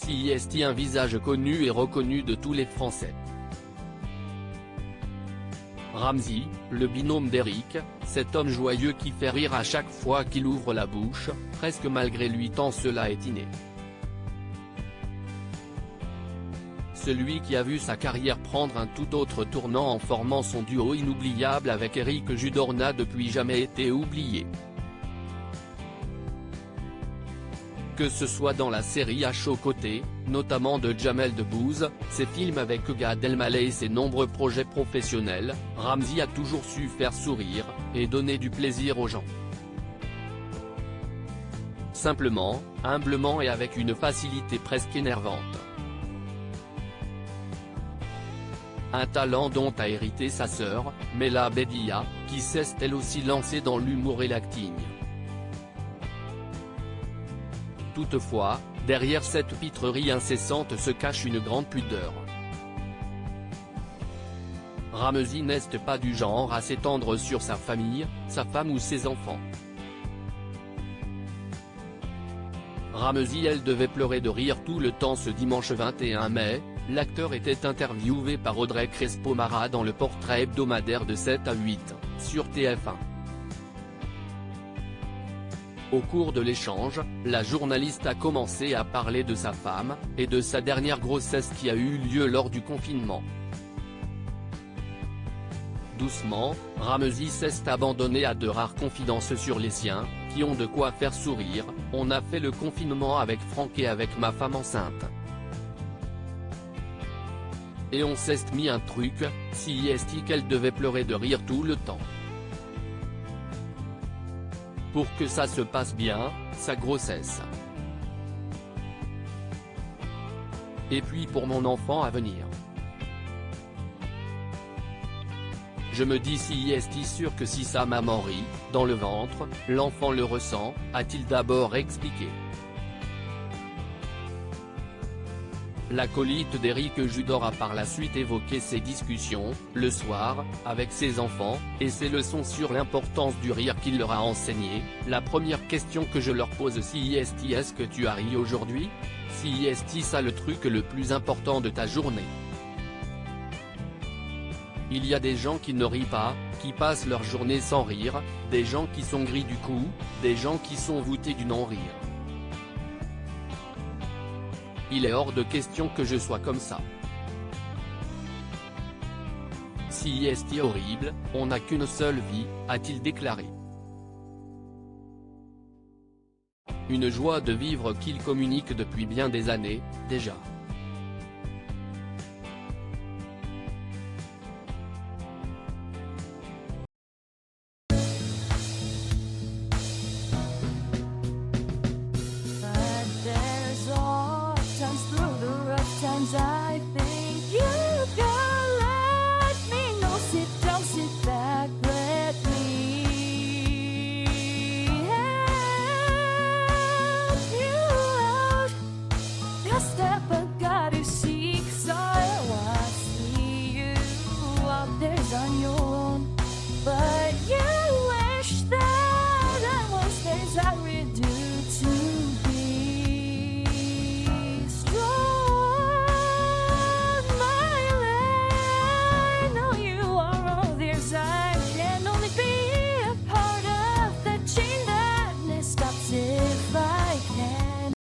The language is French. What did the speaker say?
CIST, un visage connu et reconnu de tous les Français. Ramzy, le binôme d'Eric, cet homme joyeux qui fait rire à chaque fois qu'il ouvre la bouche, presque malgré lui tant cela est inné. Celui qui a vu sa carrière prendre un tout autre tournant en formant son duo inoubliable avec Éric Judor n'a depuis jamais été oublié. Que ce soit dans la série H aux côtés, notamment de Jamel Debbouze, ses films avec Gad Elmaleh et ses nombreux projets professionnels, Ramzy a toujours su faire sourire, et donner du plaisir aux gens. Simplement, humblement et avec une facilité presque énervante. Un talent dont a hérité sa sœur, Mela Bedia, qui s'est elle aussi lancée dans l'humour et l'acting. Toutefois, derrière cette pitrerie incessante se cache une grande pudeur. Ramzy n'est pas du genre à s'étendre sur sa famille, sa femme ou ses enfants. Ramzy, elle devait pleurer de rire tout le temps. Ce dimanche 21 mai, l'acteur était interviewé par Audrey Crespo-Mara dans le portrait hebdomadaire de 7 à 8, sur TF1. Au cours de l'échange, la journaliste a commencé à parler de sa femme, et de sa dernière grossesse qui a eu lieu lors du confinement. Doucement, Ramzy s'est abandonné à de rares confidences sur les siens, qui ont de quoi faire sourire. On a fait le confinement avec Franck et avec ma femme enceinte. Et on s'est mis un truc, CIST, qu'elle devait pleurer de rire tout le temps. Pour que ça se passe bien, sa grossesse. Et puis pour mon enfant à venir. Je me dis CIST sûr que si sa maman rit, dans le ventre, l'enfant le ressent, a-t-il d'abord expliqué. L'acolyte d'Éric Judor a par la suite évoqué ses discussions, le soir, avec ses enfants, et ses leçons sur l'importance du rire qu'il leur a enseigné. La première question que je leur pose: CIST, est-ce que tu as ri aujourd'hui? CIST, ça le truc le plus important de ta journée. Il y a des gens qui ne rient pas, qui passent leur journée sans rire, des gens qui sont gris du cou, des gens qui sont voûtés du non-rire. Il est hors de question que je sois comme ça. CIST horrible, on n'a qu'une seule vie, a-t-il déclaré. Une joie de vivre qu'il communique depuis bien des années, déjà.